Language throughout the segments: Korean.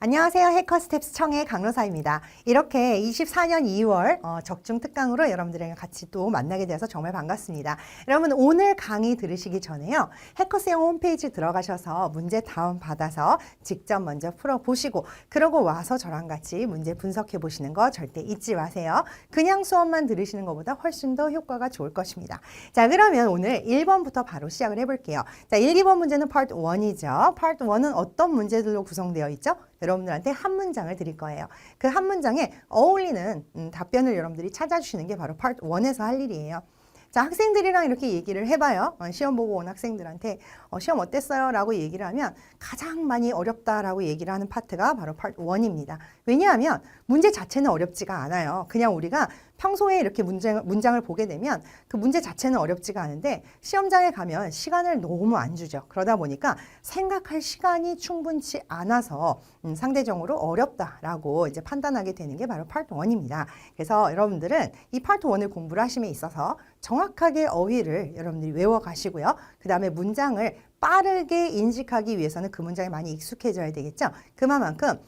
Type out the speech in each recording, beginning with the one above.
안녕하세요. 해커스텝스 청의 강로사입니다. 이렇게 24년 2월 적중 특강으로 여러분들이랑 같이 또 만나게 되어서 정말 반갑습니다. 여러분 오늘 강의 들으시기 전에요. 해커스형 홈페이지 들어가셔서 문제 다운받아서 직접 먼저 풀어보시고 그러고 와서 저랑 같이 문제 분석해 보시는 거 절대 잊지 마세요. 그냥 수업만 들으시는 것보다 훨씬 더 효과가 좋을 것입니다. 자, 그러면 오늘 1번부터 바로 시작을 해볼게요. 자, 1, 2번 문제는 파트 1이죠. 파트 1은 어떤 문제들로 구성되어 있죠? 여러분들한테 한 문장을 드릴 거예요. 그 한 문장에 어울리는 답변을 여러분들이 찾아주시는 게 바로 파트 1에서 할 일이에요. 자, 학생들이랑 이렇게 얘기를 해봐요. 시험 보고 온 학생들한테 시험 어땠어요? 라고 얘기를 하면 가장 많이 어렵다라고 얘기를 하는 파트가 바로 파트 1입니다. 왜냐하면 문제 자체는 어렵지가 않아요. 그냥 우리가 평소에 이렇게 문장을 보게 되면 그 문제 자체는 어렵지가 않은데 시험장에 가면 시간을 너무 안 주죠. 그러다 보니까 생각할 시간이 충분치 않아서 상대적으로 어렵다라고 이제 판단하게 되는 게 바로 파트 1입니다. 그래서 여러분들은 이 파트 1을 공부를 하심에 있어서 정확하게 어휘를 여러분들이 외워 가시고요. 그 다음에 문장을 빠르게 인식하기 위해서는 그 문장에 많이 익숙해져야 되겠죠. 그만큼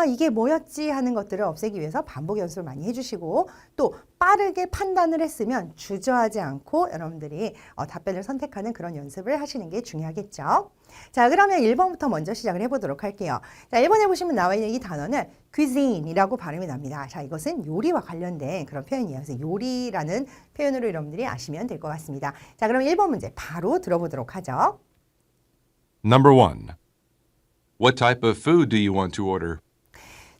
이게 뭐였지 하는 것들을 없애기 위해서 반복 연습을 많이 해주시고 또 빠르게 판단을 했으면 주저하지 않고 여러분들이 답변을 선택하는 그런 연습을 하시는 게 중요하겠죠. 자, 그러면 1번부터 먼저 시작을 해보도록 할게요. 자, 1번에 보시면 나와 있는 이 단어는 cuisine이라고 발음이 납니다. 자, 이것은 요리와 관련된 그런 표현이에요. 그래서 요리라는 표현으로 여러분들이 아시면 될 것 같습니다. 자, 그럼 1번 문제 바로 들어보도록 하죠. Number 1. What type of food do you want to order?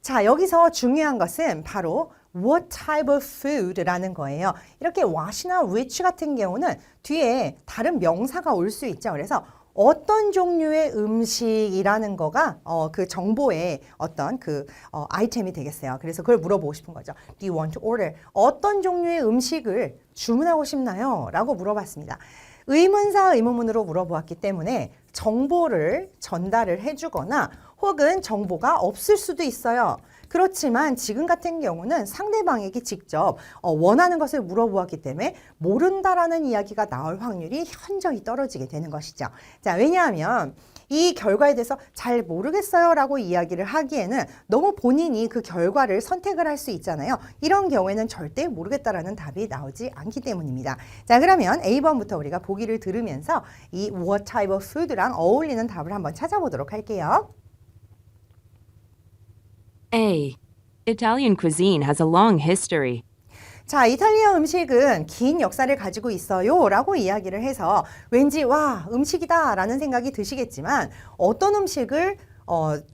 자, 여기서 중요한 것은 바로 what type of food라는 거예요. 이렇게 what이나 which 같은 경우는 뒤에 다른 명사가 올 수 있죠. 그래서 어떤 종류의 음식이라는 거가 그 정보의 어떤 아이템이 되겠어요. 그래서 그걸 물어보고 싶은 거죠. Do you want to order? 어떤 종류의 음식을 주문하고 싶나요? 라고 물어봤습니다. 의문사 의문문으로 물어보았기 때문에 정보를 전달을 해주거나 혹은 정보가 없을 수도 있어요. 그렇지만 지금 같은 경우는 상대방에게 직접 원하는 것을 물어보았기 때문에 모른다라는 이야기가 나올 확률이 현저히 떨어지게 되는 것이죠. 자, 왜냐하면 이 결과에 대해서 잘 모르겠어요 라고 이야기를 하기에는 너무 본인이 그 결과를 선택을 할 수 있잖아요. 이런 경우에는 절대 모르겠다라는 답이 나오지 않기 때문입니다. 자, 그러면 A번부터 우리가 보기를 들으면서 이 what type of food랑 어울리는 답을 한번 찾아보도록 할게요. A. Italian cuisine has a long history. 자, 이탈리아 음식은 긴 역사를 가지고 있어요 라고 이야기를 해서 왠지 와, 음식이다 라는 생각이 드시겠지만 어떤 음식을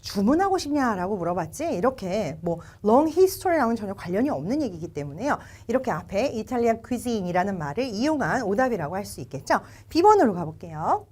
주문하고 싶냐라고 물어봤지 이렇게 뭐 long history랑은 전혀 관련이 없는 얘기이기 때문에요. 이렇게 앞에 이탈리안 cuisine이라는 말을 이용한 오답이라고 할 수 있겠죠. B번으로 가볼게요.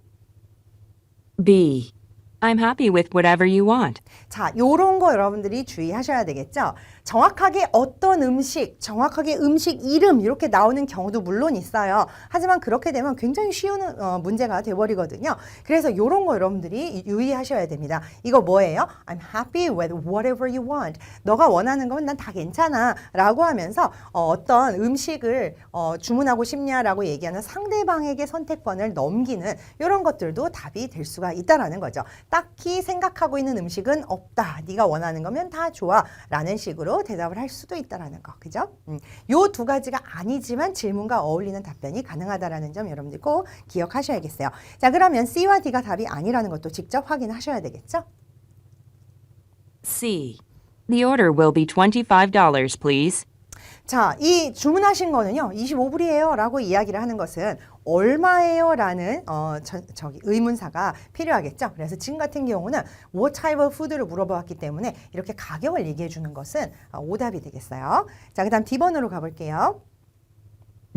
B. I'm happy with whatever you want. 자, 요런 거 여러분들이 주의하셔야 되겠죠. 정확하게 어떤 음식, 정확하게 음식 이름 이렇게 나오는 경우도 물론 있어요. 하지만 그렇게 되면 굉장히 쉬운 문제가 돼버리거든요. 그래서 요런 거 여러분들이 유의하셔야 됩니다. 이거 뭐예요? I'm happy with whatever you want. 너가 원하는 건 난 다 괜찮아 라고 하면서 어떤 음식을 주문하고 싶냐라고 얘기하는 상대방에게 선택권을 넘기는 이런 것들도 답이 될 수가 있다라는 거죠. 딱히 생각하고 있는 음식은 없다. 네가 원하는 거면 다 좋아. 라는 식으로 대답을 할 수도 있다라는 거. 그죠? 요 두 가지가 아니지만 질문과 어울리는 답변이 가능하다라는 점 여러분들 꼭 기억하셔야겠어요. 자, 그러면 C와 D가 답이 아니라는 것도 직접 확인하셔야 되겠죠? C. The order will be $25, please. 자, 이 주문하신 거는요, 25불이에요 라고 이야기를 하는 것은 얼마예요? 라는 의문사가 필요하겠죠. 그래서 지금 같은 경우는 what type of food를 물어보았기 때문에 이렇게 가격을 얘기해 주는 것은 오답이 되겠어요. 자, 그 다음 D번으로 가볼게요.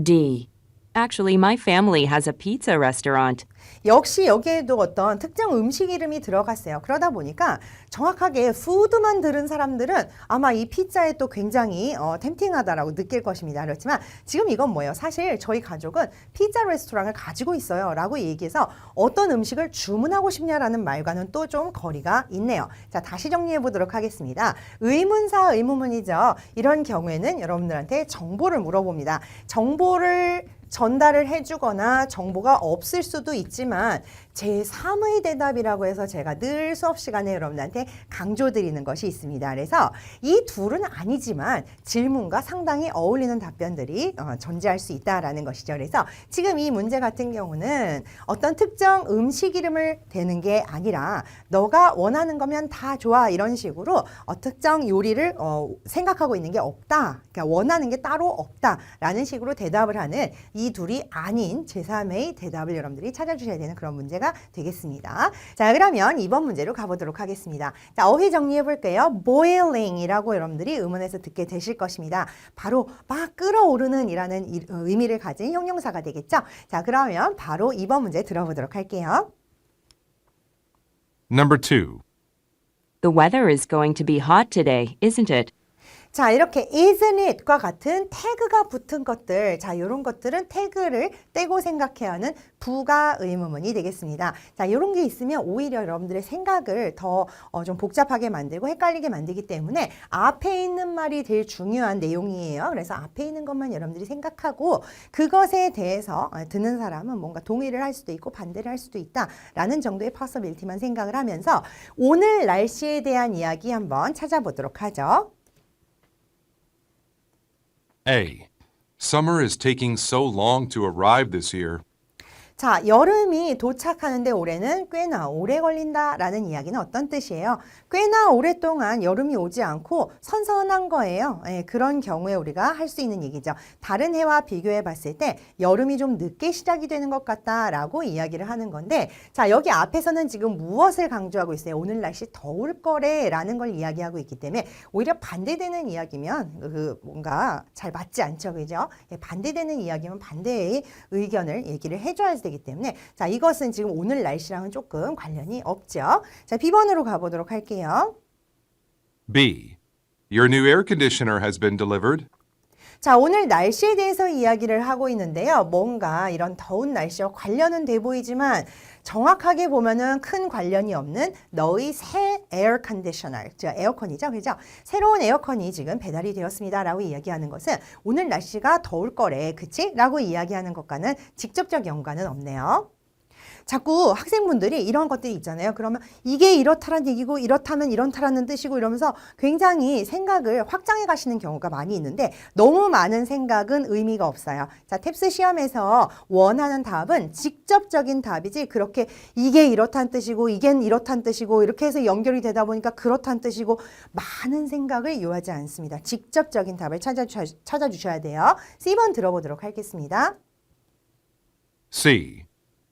D. Actually, my family has a pizza restaurant. 역시 여기에도 어떤 특정 음식 이름이 들어갔어요. 그러다 보니까 정확하게 푸드만 들은 사람들은 아마 이 피자에 또 굉장히 템팅하다라고 느낄 것입니다. 그렇지만 지금 이건 뭐예요? 사실 저희 가족은 피자 레스토랑을 가지고 있어요 라고 얘기해서 어떤 음식을 주문하고 싶냐라는 말과는 또 좀 거리가 있네요. 자, 다시 정리해 보도록 하겠습니다. 의문사 의문문이죠. 이런 경우에는 여러분들한테 정보를 물어봅니다. 정보를 전달을 해주거나 정보가 없을 수도 있지만 제3의 대답이라고 해서 제가 늘 수업 시간에 여러분들한테 강조드리는 것이 있습니다. 그래서 이 둘은 아니지만 질문과 상당히 어울리는 답변들이 존재할 수 있다라는 것이죠. 그래서 지금 이 문제 같은 경우는 어떤 특정 음식 이름을 대는 게 아니라 너가 원하는 거면 다 좋아 이런 식으로 특정 요리를 생각하고 있는 게 없다. 그러니까 원하는 게 따로 없다라는 식으로 대답을 하는 이 둘이 아닌 제3의 대답을 여러분들이 찾아주셔야 되는 그런 문제가 되겠습니다. 자, 그러면 이번 문제로 가보도록 하겠습니다. 자, 어휘 정리해 볼게요. boiling이라고 여러분들이 의문에서 듣게 되실 것입니다. 바로 막 끓어오르는 이라는 의미를 가진 형용사가 되겠죠. 자, 그러면 바로 이번 문제 들어보도록 할게요. Number 2. The weather is going to be hot today, isn't it? 자, 이렇게 isn't it과 같은 태그가 붙은 것들, 자, 이런 것들은 태그를 떼고 생각해야 하는 부가 의문문이 되겠습니다. 자, 이런 게 있으면 오히려 여러분들의 생각을 더 좀 복잡하게 만들고 헷갈리게 만들기 때문에 앞에 있는 말이 제일 중요한 내용이에요. 그래서 앞에 있는 것만 여러분들이 생각하고 그것에 대해서 듣는 사람은 뭔가 동의를 할 수도 있고 반대를 할 수도 있다라는 정도의 possibility만 생각을 하면서 오늘 날씨에 대한 이야기 한번 찾아보도록 하죠. A. Summer is taking so long to arrive this year. 자, 여름이 도착하는데 올해는 꽤나 오래 걸린다라는 이야기는 어떤 뜻이에요? 꽤나 오랫동안 여름이 오지 않고 선선한 거예요. 예, 그런 경우에 우리가 할 수 있는 얘기죠. 다른 해와 비교해 봤을 때 여름이 좀 늦게 시작이 되는 것 같다라고 이야기를 하는 건데 자, 여기 앞에서는 지금 무엇을 강조하고 있어요? 오늘 날씨 더울 거래라는 걸 이야기하고 있기 때문에 오히려 반대되는 이야기면 뭔가 잘 맞지 않죠. 그죠? 예, 반대되는 이야기면 반대의 의견을 얘기를 해줘야 되기 때문에 자, 이것은 지금 오늘 날씨랑은 조금 관련이 없죠. 자, B번으로 가보도록 할게요. B. Your new air conditioner has been delivered. 자, 오늘 날씨에 대해서 이야기를 하고 있는데요. 뭔가 이런 더운 날씨와 관련은 돼 보이지만 정확하게 보면은 큰 관련이 없는 너의 새 에어 컨디셔너, 즉 에어컨이죠. 그죠? 새로운 에어컨이 지금 배달이 되었습니다라고 이야기하는 것은 오늘 날씨가 더울 거래. 그치? 라고 이야기하는 것과는 직접적 연관은 없네요. 자꾸 학생분들이 이런 것들이 있잖아요. 그러면 이게 이렇다란 얘기고 이렇다면 이렇다라는 뜻이고 이러면서 굉장히 생각을 확장해 가시는 경우가 많이 있는데 너무 많은 생각은 의미가 없어요. 자, 탭스 시험에서 원하는 답은 직접적인 답이지 그렇게 이게 이렇다는 뜻이고 이겐 이렇다는 뜻이고 이렇게 해서 연결이 되다 보니까 그렇다는 뜻이고 많은 생각을 요하지 않습니다. 직접적인 답을 찾아주셔야 돼요. C번 들어보도록 하겠습니다. C.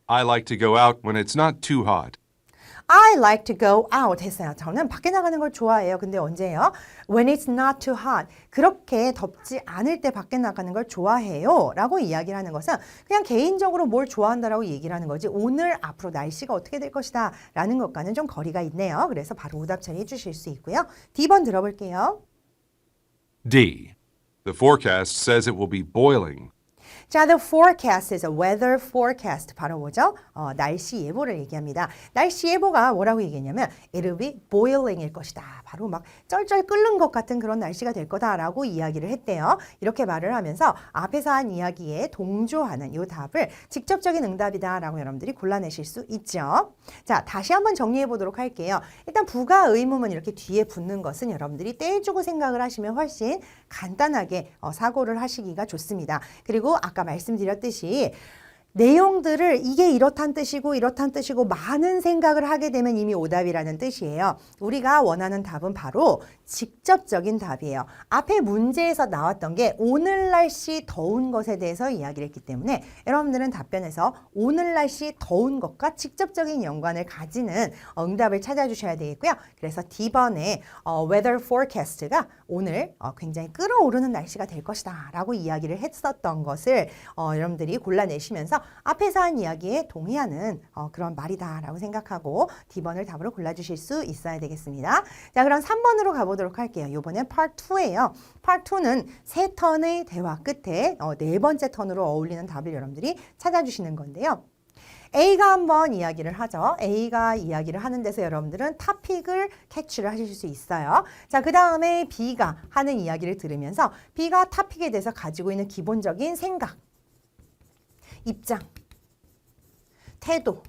I like to go out when it's not too hot. I like to go out 했어요. 저는 밖에 나가는 걸 좋아해요. 근데 언제예요? When it's not too hot. 그렇게 덥지 않을 때 밖에 나가는 걸 좋아해요. 라고 이야기를 하는 것은 그냥 개인적으로 뭘 좋아한다라고 얘기를 하는 거지 오늘 앞으로 날씨가 어떻게 될 것이다 라는 것과는 좀 거리가 있네요. 그래서 바로 오답 처리해 주실 수 있고요. D번 들어볼게요. D. The forecast says it will be boiling. 자, the forecast is a weather forecast. 바로 뭐죠? 날씨 예보를 얘기합니다. 날씨 예보가 뭐라고 얘기했냐면 it'll be boiling일 것이다. 바로 막 쩔쩔 끓는 것 같은 그런 날씨가 될 거다라고 이야기를 했대요. 이렇게 말을 하면서 앞에서 한 이야기에 동조하는 이 답을 직접적인 응답이다라고 여러분들이 골라내실 수 있죠. 자, 다시 한번 정리해 보도록 할게요. 일단 부가 의문문 이렇게 뒤에 붙는 것은 여러분들이 떼주고 생각을 하시면 훨씬 간단하게 사고를 하시기가 좋습니다. 그리고 아까 말씀드렸듯이 내용들을 이게 이렇단 뜻이고 이렇단 뜻이고 많은 생각을 하게 되면 이미 오답이라는 뜻이에요. 우리가 원하는 답은 바로 직접적인 답이에요. 앞에 문제에서 나왔던 게 오늘 날씨 더운 것에 대해서 이야기를 했기 때문에 여러분들은 답변에서 오늘 날씨 더운 것과 직접적인 연관을 가지는 응답을 찾아주셔야 되겠고요. 그래서 D번에 weather forecast가 오늘 굉장히 끓어오르는 날씨가 될 것이다 라고 이야기를 했었던 것을 여러분들이 골라내시면서 앞에서 한 이야기에 동의하는 그런 말이다라고 생각하고 D번을 답으로 골라주실 수 있어야 되겠습니다. 자, 그럼 3번으로 가보도록 할게요. 이번엔 Part 2예요. Part 2는 세 턴의 대화 끝에 네 번째 턴으로 어울리는 답을 여러분들이 찾아주시는 건데요. A가 한번 이야기를 하죠. A가 이야기를 하는 데서 여러분들은 토픽을 캐치를 하실 수 있어요. 자, 그 다음에 B가 하는 이야기를 들으면서 B가 토픽에 대해서 가지고 있는 기본적인 생각, 입장, 태도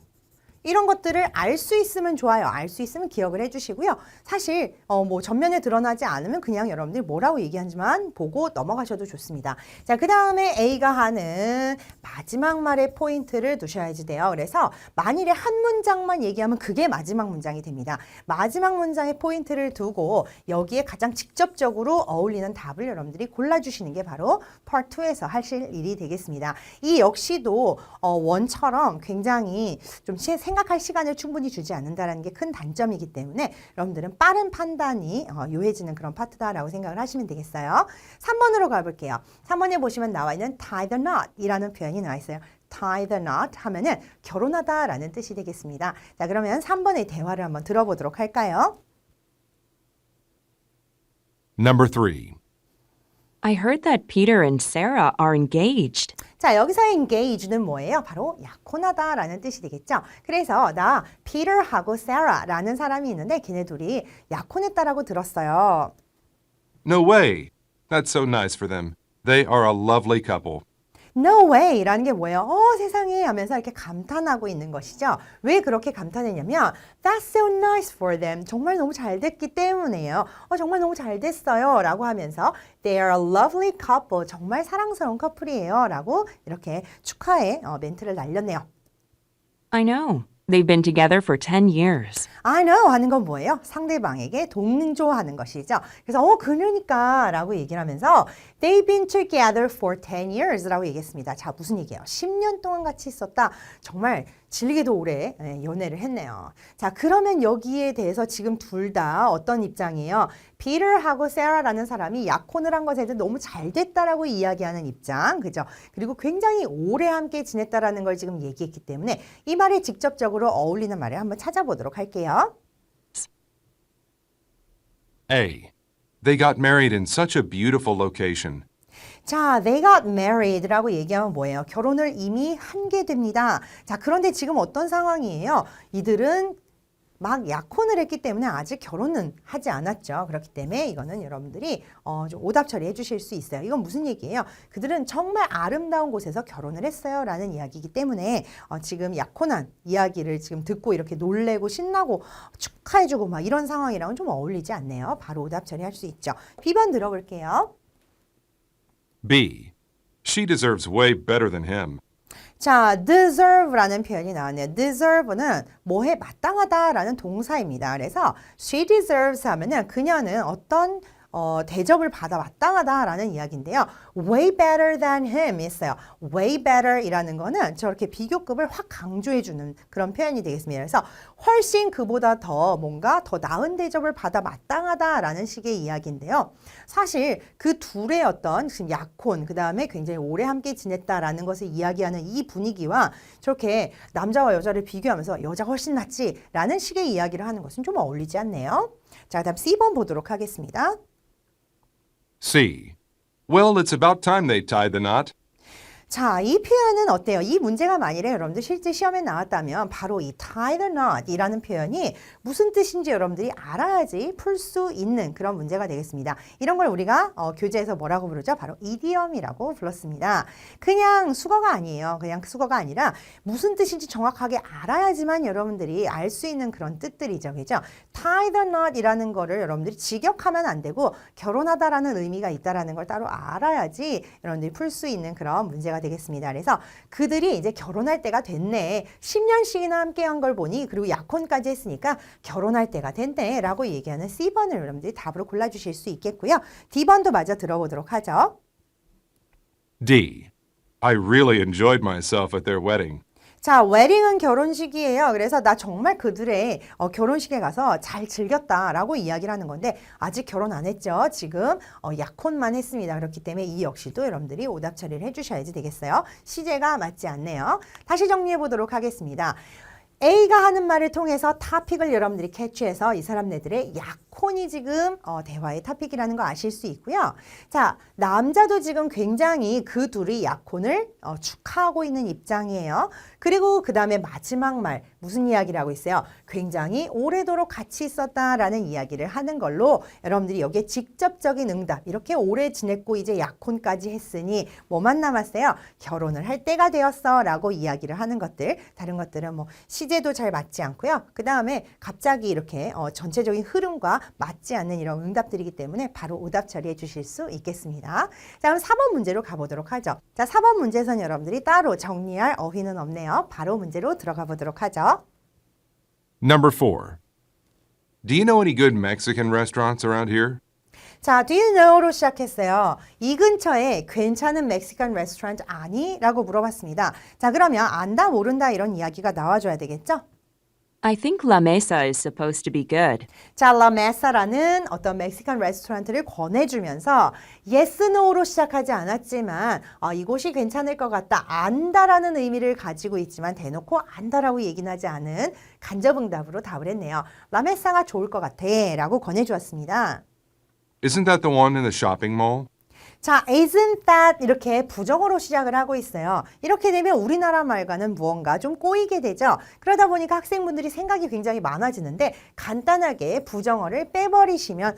이런 것들을 알 수 있으면 좋아요. 알 수 있으면 기억을 해주시고요. 사실 뭐 전면에 드러나지 않으면 그냥 여러분들이 뭐라고 얘기하는지만 보고 넘어가셔도 좋습니다. 자, 그 다음에 A가 하는 마지막 말의 포인트를 두셔야지 돼요. 그래서 만일에 한 문장만 얘기하면 그게 마지막 문장이 됩니다. 마지막 문장의 포인트를 두고 여기에 가장 직접적으로 어울리는 답을 여러분들이 골라주시는 게 바로 Part 2에서 하실 일이 되겠습니다. 이 역시도 원처럼 굉장히 좀 생각할 시간을 충분히 주지 않는다는 게 큰 단점이기 때문에 여러분들은 빠른 판단이 요해지는 그런 파트다라고 생각을 하시면 되겠어요. 3번으로 가볼게요. 3번에 보시면 나와 있는 tie the knot 이라는 표현이 나와 있어요. tie the knot 하면은 결혼하다 라는 뜻이 되겠습니다. 자, 그러면 3번의 대화를 한번 들어보도록 할까요? Number 3. I heard that Peter and Sarah are engaged. 자, 여기서 engage는 뭐예요? 바로 약혼하다라는 뜻이 되겠죠. 그래서 나 Peter하고 Sarah라는 사람이 있는데 걔네 둘이 약혼했다라고 들었어요. No way. That's so nice for them. They are a lovely couple. No way라는 게 뭐예요? 세상에 하면서 이렇게 감탄하고 있는 것이죠. 왜 그렇게 감탄했냐면 That's so nice for them. 정말 너무 잘 됐기 때문에요. 정말 너무 잘 됐어요. 라고 하면서 They are a lovely couple. 정말 사랑스러운 커플이에요. 라고 이렇게 축하의 멘트를 날렸네요. I know. They've been together for 10 years. I know 하는 건 뭐예요? 상대방에게 동조하는 것이죠. 그래서 그러니까 라고 얘기를 하면서 They've been together for 10 years 라고 얘기했습니다. 자, 무슨 얘기예요? 10년 동안 같이 있었다. 정말 질리게도 오래 연애를 했네요. 자, 그러면 여기에 대해서 지금 둘 다 어떤 입장이에요? 피터하고 세라라는 사람이 약혼을 한 것에 대해 너무 잘 됐다라고 이야기하는 입장, 그죠? 그리고 굉장히 오래 함께 지냈다라는 걸 지금 얘기했기 때문에 이 말에 직접적으로 어울리는 말을 한번 찾아보도록 할게요. A. They got married in such a beautiful location. 자, they got married라고 얘기하면 뭐예요? 결혼을 이미 한 게 됩니다. 자, 그런데 지금 어떤 상황이에요? 이들은 막 약혼을 했기 때문에 아직 결혼은 하지 않았죠. 그렇기 때문에 이거는 여러분들이 좀 오답 처리해 주실 수 있어요. 이건 무슨 얘기예요? 그들은 정말 아름다운 곳에서 결혼을 했어요. 라는 이야기이기 때문에 지금 약혼한 이야기를 지금 듣고 이렇게 놀래고 신나고 축하해주고 막 이런 상황이랑은 좀 어울리지 않네요. 바로 오답 처리할 수 있죠. B번 들어볼게요. B. She deserves way better than him. 자, deserve라는 표현이 나왔네요. deserve는 뭐에 마땅하다라는 동사입니다. 그래서 she deserves 하면은 그녀는 어떤 대접을 받아 마땅하다라는 이야기인데요. way better than him 있어요. way better이라는 거는 저렇게 비교급을 확 강조해주는 그런 표현이 되겠습니다. 그래서 훨씬 그보다 더 뭔가 더 나은 대접을 받아 마땅하다라는 식의 이야기인데요. 사실 그 둘의 어떤 지금 약혼, 그 다음에 굉장히 오래 함께 지냈다라는 것을 이야기하는 이 분위기와 저렇게 남자와 여자를 비교하면서 여자가 훨씬 낫지라는 식의 이야기를 하는 것은 좀 어울리지 않네요. 자, 그다음 C번 보도록 하겠습니다. C. Well, it's about time they tied the knot. 자, 이 표현은 어때요? 이 문제가 만일에 여러분들 실제 시험에 나왔다면 바로 이 tie the knot 이라는 표현이 무슨 뜻인지 여러분들이 알아야지 풀 수 있는 그런 문제가 되겠습니다. 이런 걸 우리가 교재에서 뭐라고 부르죠? 바로 이디엄이라고 불렀습니다. 그냥 수거가 아니에요. 그냥 수거가 아니라 무슨 뜻인지 정확하게 알아야지만 여러분들이 알 수 있는 그런 뜻들이죠. 그죠? tie the knot 이라는 거를 여러분들이 직역하면 안 되고 결혼하다라는 의미가 있다라는 걸 따로 알아야지 여러분들이 풀 수 있는 그런 문제가 되겠습니다. 그래서 그들이 이제 결혼할 때가 됐네. 10년씩이나 함께 한 걸 보니 그리고 약혼까지 했으니까 결혼할 때가 됐네 라고 얘기하는 C번을 여러분들이 답으로 골라주실 수 있겠고요. D번도 마저 들어보도록 하죠. D. I really enjoyed myself at their wedding. 자, 웨딩은 결혼식이에요. 그래서 나 정말 그들의 결혼식에 가서 잘 즐겼다라고 이야기를 하는 건데 아직 결혼 안 했죠. 지금 약혼만 했습니다. 그렇기 때문에 이 역시도 여러분들이 오답 처리를 해주셔야지 되겠어요. 시제가 맞지 않네요. 다시 정리해 보도록 하겠습니다. A가 하는 말을 통해서 토픽을 여러분들이 캐치해서 이 사람네들의 약혼이 지금 대화의 토픽이라는 거 아실 수 있고요. 자, 남자도 지금 굉장히 그 둘이 약혼을 축하하고 있는 입장이에요. 그리고 그 다음에 마지막 말, 무슨 이야기를 하고 있어요? 굉장히 오래도록 같이 있었다라는 이야기를 하는 걸로 여러분들이 여기에 직접적인 응답, 이렇게 오래 지냈고 이제 약혼까지 했으니 뭐만 남았어요? 결혼을 할 때가 되었어 라고 이야기를 하는 것들. 다른 것들은 뭐 시제도 잘 맞지 않고요. 그 다음에 갑자기 이렇게 전체적인 흐름과 맞지 않는 이런 응답들이기 때문에 바로 오답 처리해 주실 수 있겠습니다. 자, 그럼 4번 문제로 가보도록 하죠. 자, 4번 문제에서는 여러분들이 따로 정리할 어휘는 없네요. 바로 문제로 들어가 보도록 하죠. Number 4. Do you know any good Mexican restaurants around here? 자, do you know로 시작했어요. 이 근처에 괜찮은 멕시칸 레스토랑트 아니? 라고 물어봤습니다. 자, 그러면 안다, 모른다 이런 이야기가 나와줘야 되겠죠? I think La Mesa is supposed to be good. 자, 라메사라는 어떤 멕시칸 레스토랑트를 권해주면서 yes, no로 시작하지 않았지만 이곳이 괜찮을 것 같다, 안다라는 의미를 가지고 있지만 대놓고 안다라고 얘기는 하지 않은 간접응답으로 답을 했네요. 라메사가 좋을 것 같아 라고 권해주었습니다. Isn't that the one in the shopping mall? 자, isn't that 이렇게 부정어로 시작을 하고 있어요. 이렇게 되면 우리나라 말과는 무언가 좀 꼬이게 되죠. 그러다 보니까 학생분들이 생각이 굉장히 많아지는데 간단하게 부정어를 빼버리시면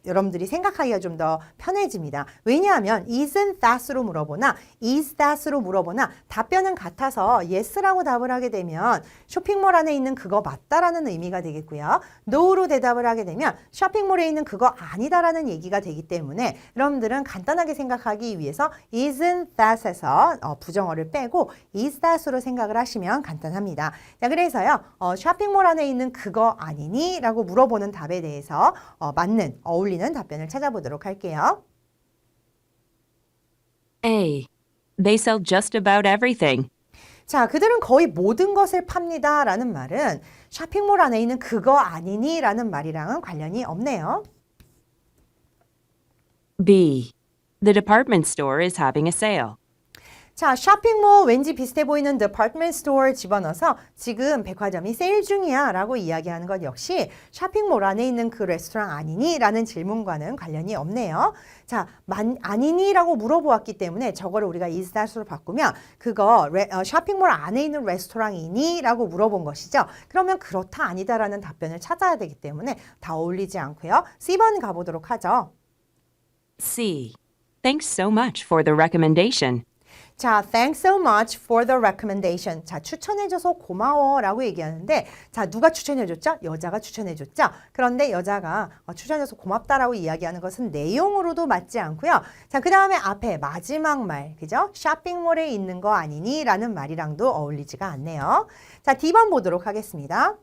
여러분들이 생각하기가 좀 더 편해집니다. 왜냐하면 isn't that으로 물어보나 is that으로 물어보나 답변은 같아서 yes라고 답을 하게 되면 쇼핑몰 안에 있는 그거 맞다라는 의미가 되겠고요. no로 대답을 하게 되면 쇼핑몰에 있는 그거 아니다라는 얘기가 되기 때문에 여러분들은 간단하게 생각하기 위해서 isn't that에서 부정어를 빼고 is that으로 생각을 하시면 간단합니다. 자, 그래서요. 쇼핑몰 안에 있는 그거 아니니? 라고 물어보는 답에 대해서 맞는, 어울리는 답변을 찾아보도록 할게요. A. They sell just about everything. 자, 그들은 거의 모든 것을 팝니다 라는 말은 쇼핑몰 안에 있는 그거 아니니? 라는 말이랑은 관련이 없네요. B. The department store is having a sale. 자, 쇼핑몰 왠지 비슷해 보이는 department store 집어넣어서 지금 백화점이 세일 중이야 라고 이야기하는 것 역시 쇼핑몰 안에 있는 그 레스토랑 아니니? 라는 질문과는 관련이 없네요. 자, 아니니? 라고 물어보았기 때문에 저거를 우리가 is that으로 바꾸면 그거 쇼핑몰 안에 있는 레스토랑이니? 라고 물어본 것이죠. 그러면 그렇다 아니다 라는 답변을 찾아야 되기 때문에 다 어울리지 않고요. C번 가보도록 하죠. C. Thanks so much for the recommendation. 자, thanks so much for the recommendation. 자, 추천해줘서 고마워 라고 얘기하는데 자, 누가 추천해줬죠? 여자가 추천해줬죠? 그런데 여자가 추천해줘서 고맙다라고 이야기하는 것은 내용으로도 맞지 않고요. 자, 그 다음에 앞에 마지막 말, 그죠? 쇼핑몰에 있는 거 아니니? 라는 말이랑도 어울리지가 않네요. 자, D번 보도록 하겠습니다.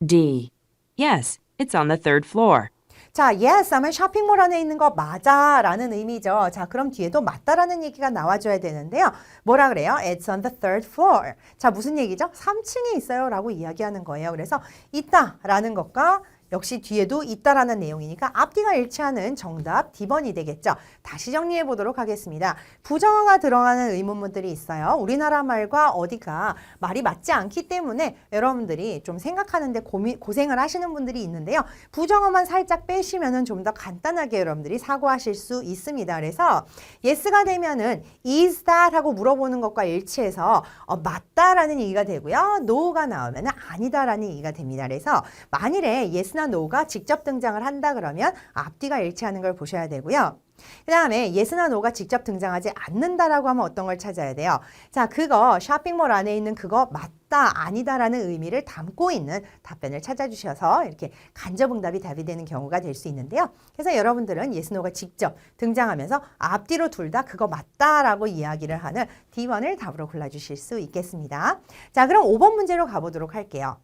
D. Yes, it's on the third floor. 자, yes 하면 쇼핑몰 안에 있는 거 맞아 라는 의미죠. 자, 그럼 뒤에도 맞다라는 얘기가 나와줘야 되는데요. 뭐라 그래요? It's on the third floor. 자, 무슨 얘기죠? 3층에 있어요 라고 이야기하는 거예요. 그래서 있다 라는 것과 역시 뒤에도 있다라는 내용이니까 앞뒤가 일치하는 정답 D번이 되겠죠. 다시 정리해 보도록 하겠습니다. 부정어가 들어가는 의문문들이 있어요. 우리나라 말과 어디가 말이 맞지 않기 때문에 여러분들이 좀 생각하는데 고생을 하시는 분들이 있는데요. 부정어만 살짝 빼시면은 좀 더 간단하게 여러분들이 사고하실 수 있습니다. 그래서 yes가 되면은 is that 하고 물어보는 것과 일치해서 맞다라는 얘기가 되고요. no가 나오면은 아니다라는 얘기가 됩니다. 그래서 만일에 yes no가 직접 등장을 한다 그러면 앞뒤가 일치하는 걸 보셔야 되고요. 그 다음에 yes나 no가 직접 등장하지 않는다라고 하면 어떤 걸 찾아야 돼요? 자, 그거 쇼핑몰 안에 있는 그거 맞다, 아니다라는 의미를 담고 있는 답변을 찾아주셔서 이렇게 간접응답이 답이 되는 경우가 될 수 있는데요. 그래서 여러분들은 yes, no가 직접 등장하면서 앞뒤로 둘 다 그거 맞다라고 이야기를 하는 D1을 답으로 골라주실 수 있겠습니다. 자, 그럼 5번 문제로 가보도록 할게요.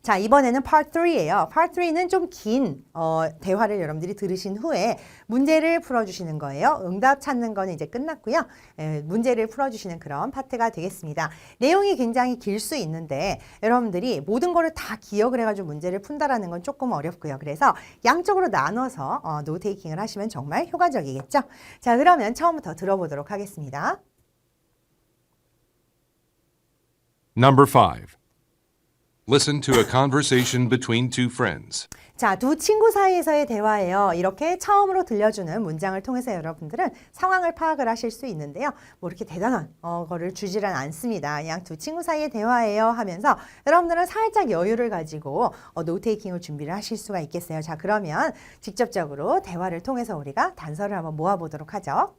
자, 이번에는 Part 3예요. Part 3는 좀 긴 대화를 여러분들이 들으신 후에 문제를 풀어주시는 거예요. 응답 찾는 거는 이제 끝났고요. 문제를 풀어주시는 그런 파트가 되겠습니다. 내용이 굉장히 길 수 있는데 여러분들이 모든 거를 다 기억을 해가지고 문제를 푼다라는 건 조금 어렵고요. 그래서 양쪽으로 나눠서 노테이킹을 하시면 정말 효과적이겠죠. 자, 그러면 처음부터 들어보도록 하겠습니다. Number 5. Listen to a conversation between two friends. 자, 두 친구 사이에서의 대화예요. 이렇게 처음으로 들려주는 문장을 통해서 여러분들은 상황을 파악을 하실 수 있는데요. 뭐 이렇게 대단한 거를 주지는 않습니다. 그냥 두 친구 사이의 대화예요 하면서 여러분들은 살짝 여유를 가지고 노테이킹을 준비를 하실 수가 있겠어요. 자, 그러면 직접적으로 대화를 통해서 우리가 단서를 한번 모아보도록 하죠.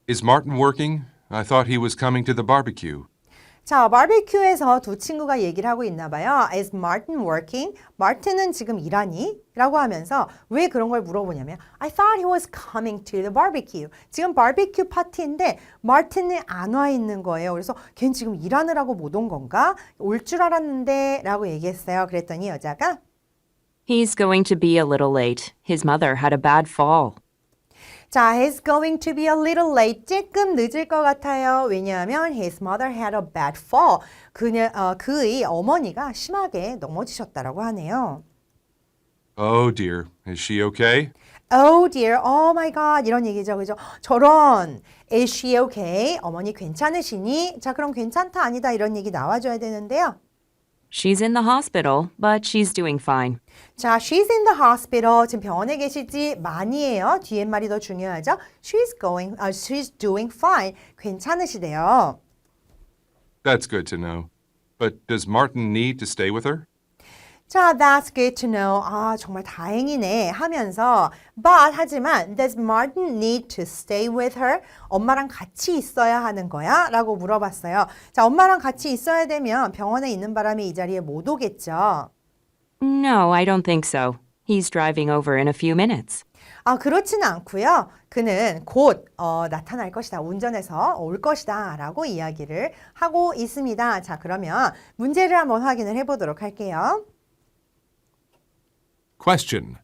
Is Martin working? I thought he was coming to the barbecue. 자, 바비큐에서 두 친구가 얘기를 하고 있나 봐요. Is Martin working? 마틴은 지금 일하니? 라고 하면서 왜 그런 걸 물어보냐면 I thought he was coming to the barbecue. 지금 바비큐 파티인데 마틴이 안 와 있는 거예요. 그래서 걘 지금 일하느라고 못 온 건가? 올 줄 알았는데 라고 얘기했어요. 그랬더니 여자가 He's going to be a little late. His mother had a bad fall. 자, he's going to be a little late. 조금 늦을 것 같아요. 왜냐하면 his mother had a bad fall. 그의 어머니가 심하게 넘어지셨다라고 하네요. Oh dear. Is she okay? Oh dear, oh my god 이런 얘기죠. 그죠? 저런 is she okay? 어머니 괜찮으시니? 자, 그럼 괜찮다 아니다 이런 얘기 나와줘야 되는데요. She's in the hospital, but she's doing fine. 자, she's in the hospital. 지금 병원에 계시지 많이에요. 뒤에 말이 더 중요하죠. She's doing fine. 괜찮으시대요. That's good to know. But does Martin need to stay with her? 자, that's good to know. 아, 정말 다행이네 하면서 하지만 does Martin need to stay with her? 엄마랑 같이 있어야 하는 거야? 라고 물어봤어요. 자, 엄마랑 같이 있어야 되면 병원에 있는 바람에 이 자리에 못 오겠죠. No, I don't think so. He's driving over in a few minutes. 아, 그렇지는 않고요. 그는 곧 나타날 것이다. 운전해서 올 것이다. 라고 이야기를 하고 있습니다. 자, 그러면 문제를 한번 확인을 해보도록 할게요. Question.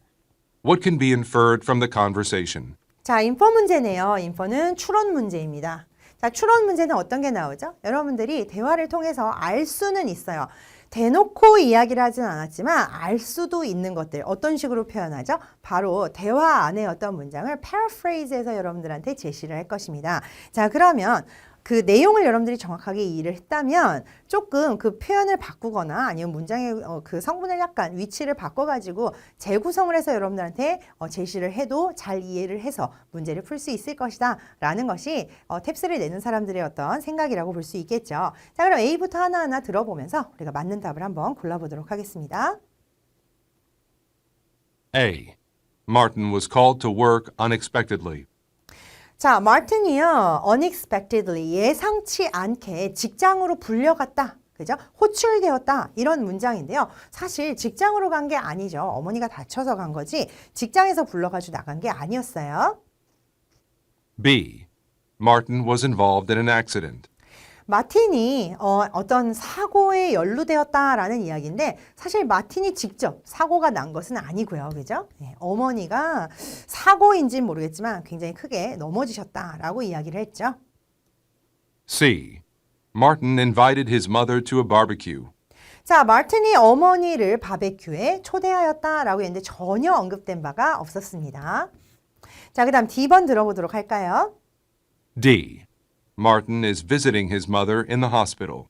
What can be inferred from the conversation? 자, 인포 문제네요. 인포는 추론 문제입니다. 자, 추론 문제는 어떤 게 나오죠? 여러분들이 대화를 통해서 알 수는 있어요. 대놓고 이야기를 하진 않았지만 알 수도 있는 것들 어떤 식으로 표현하죠? 바로 대화 안에 어떤 문장을 paraphrase해서 여러분들한테 제시를 할 것입니다. 자, 그러면 그 내용을 여러분들이 정확하게 이해를 했다면 조금 그 표현을 바꾸거나 아니면 문장의 그 성분을 약간 위치를 바꿔가지고 재구성을 해서 여러분들한테 제시를 해도 잘 이해를 해서 문제를 풀 수 있을 것이다 라는 것이 탭스를 내는 사람들의 어떤 생각이라고 볼 수 있겠죠. 자, 그럼 A부터 하나하나 들어보면서 우리가 맞는 답을 한번 골라보도록 하겠습니다. A. Martin was called to work unexpectedly. 자, 마틴이요, unexpectedly, 예상치 않게 직장으로 불려갔다. 그죠? 호출되었다. 이런 문장인데요. 사실 직장으로 간 게 아니죠. 어머니가 다쳐서 간 거지 직장에서 불러가지고 나간 게 아니었어요. B. Martin was involved in an accident. 마틴이 어떤 사고에 연루되었다라는 이야기인데 사실 마틴이 직접 사고가 난 것은 아니고요. 그죠? 네, 어머니가 사고인지는 모르겠지만 굉장히 크게 넘어지셨다라고 이야기를 했죠. C. Martin invited his mother to a barbecue. 자, 마틴이 어머니를 바베큐에 초대하였다라고 했는데 전혀 언급된 바가 없었습니다. 자, 그 다음 D번 들어보도록 할까요? D. Martin is visiting his mother in the hospital.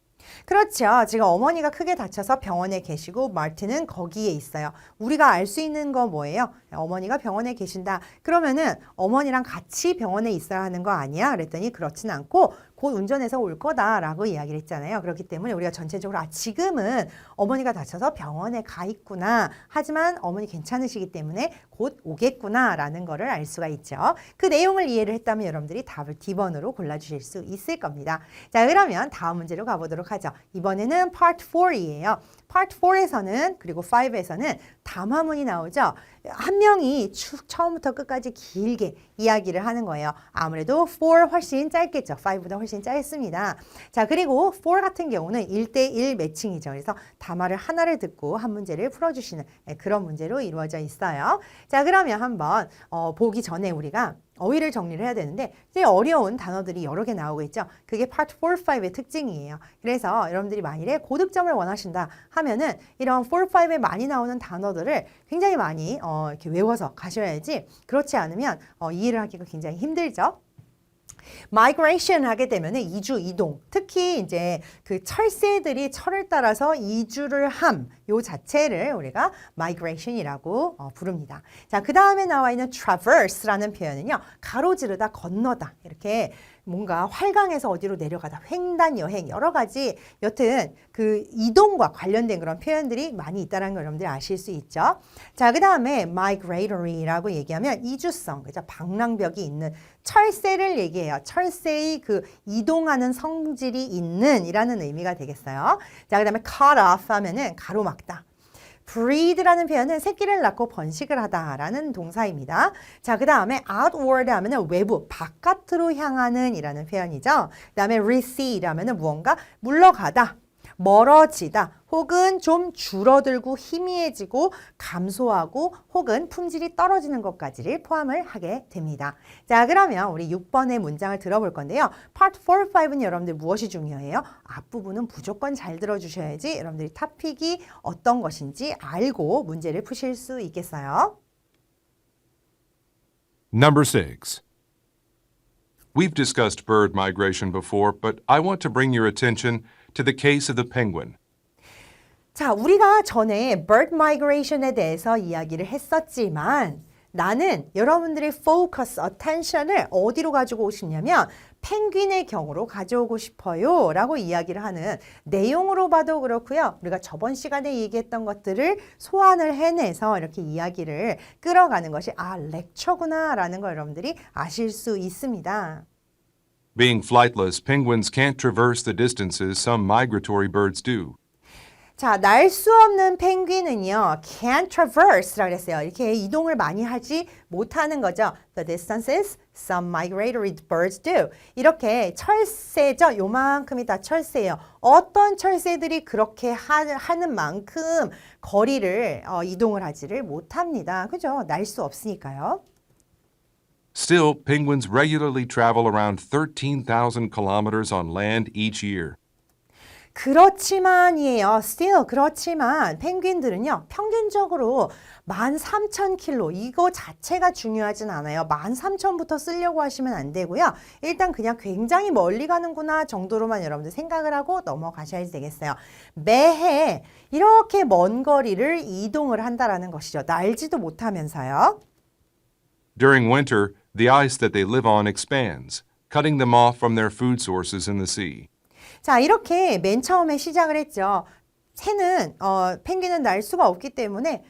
그렇죠. 지금 어머니가 크게 다쳐서 병원에 계시고 마틴은 거기에 있어요. 우리가 알 수 있는 건 뭐예요? 어머니가 병원에 계신다. 그러면은 어머니랑 같이 병원에 있어야 하는 거 아니야? 그랬더니 그렇진 않고 곧 운전해서 올 거다라고 이야기를 했잖아요. 그렇기 때문에 우리가 전체적으로 지금은 어머니가 다쳐서 병원에 가 있구나. 하지만 어머니 괜찮으시기 때문에 곧 오겠구나라는 거를 알 수가 있죠. 그 내용을 이해를 했다면 여러분들이 답을 D번으로 골라주실 수 있을 겁니다. 자, 그러면 다음 문제로 가보도록 하죠. 이번에는 Part 4이에요. Part 4에서는 그리고 5에서는 담화문이 나오죠. 한 명이 처음부터 끝까지 길게 이야기를 하는 거예요. 아무래도 4 훨씬 짧겠죠. 5보다 훨씬 짧습니다. 자, 그리고 4 같은 경우는 1대1 매칭이죠. 그래서 담화를 하나를 듣고 한 문제를 풀어주시는 그런 문제로 이루어져 있어요. 자, 그러면 한번 보기 전에 우리가 어휘를 정리를 해야 되는데 이제 어려운 단어들이 여러 개 나오고 있죠. 그게 Part 4, 5의 특징이에요. 그래서 여러분들이 만일에 고득점을 원하신다 하면은 이런 4, 5에 많이 나오는 단어들을 굉장히 많이 이렇게 외워서 가셔야지 그렇지 않으면 이해를 하기가 굉장히 힘들죠. migration 하게 되면은 이주, 이동. 특히 이제 그 철새들이 철을 따라서 이주를 함, 요 자체를 우리가 migration이라고 부릅니다. 자, 그 다음에 나와 있는 traverse라는 표현은요, 가로지르다, 건너다. 이렇게 뭔가 활강에서 어디로 내려가다, 횡단 여행, 여러 가지 여튼 그 이동과 관련된 그런 표현들이 많이 있다는 걸 여러분들이 아실 수 있죠. 자, 그 다음에 migratory라고 얘기하면 이주성, 그죠? 방랑벽이 있는 철새를 얘기해요. 철새의 그 이동하는 성질이 있는 이라는 의미가 되겠어요. 자, 그 다음에 cut off 하면은 가로막다. breed라는 표현은 새끼를 낳고 번식을 하다라는 동사입니다. 자, 그 다음에 outward 하면은 외부, 바깥으로 향하는 이라는 표현이죠. 그 다음에 recede 하면은 무언가 물러가다, 멀어지다, 혹은 좀 줄어들고 희미해지고 감소하고 혹은 품질이 떨어지는 것까지를 포함을 하게 됩니다. 자, 그러면 우리 6번의 문장을 들어볼 건데요. Part 4, 5는 여러분들 무엇이 중요해요? 앞부분은 무조건 잘 들어주셔야지 여러분들이 토픽이 어떤 것인지 알고 문제를 푸실 수 있겠어요. Number 6. We've discussed bird migration before, but I want to bring your attention to the case of the penguin. 자, 우리가 전에 bird migration에 대해서 이야기를 했었지만 나는 여러분들의 focus, attention을 어디로 가지고 오시냐면 펭귄의 경우로 가져오고 싶어요 라고 이야기를 하는 내용으로 봐도 그렇고요. 우리가 저번 시간에 얘기했던 것들을 소환을 해내서 이렇게 이야기를 끌어가는 것이 렉처구나 라는 걸 여러분들이 아실 수 있습니다. Being flightless, penguins can't traverse the distances some migratory birds do. 자, 날 수 없는 펭귄은요, can't traverse라고 했어요. 이렇게 이동을 많이 하지 못하는 거죠. The distances some migratory birds do. 이렇게 철새죠. 요만큼이 다 철새예요. 어떤 철새들이 그렇게 하는 만큼 거리를 이동을 하지를 못합니다. 그죠? 날 수 없으니까요. Still, penguins regularly travel around 13,000 kilometers on land each year. 그렇지만이에요. still 그렇지만 펭귄들은요. 평균적으로 13,000km 이거 자체가 중요하진 않아요. 13,000부터 쓰려고 하시면 안 되고요. 일단 그냥 굉장히 멀리 가는구나 정도로만 여러분들 생각을 하고 넘어가셔야 되겠어요. 매해 이렇게 먼 거리를 이동을 한다라는 것이죠. 날지도 못하면서요. During winter, the ice that they live on expands, cutting them off from their food sources in the sea. 자, 이렇게 맨 처음에 시작을 했죠. 펭귄은 날 수가 없기 때문에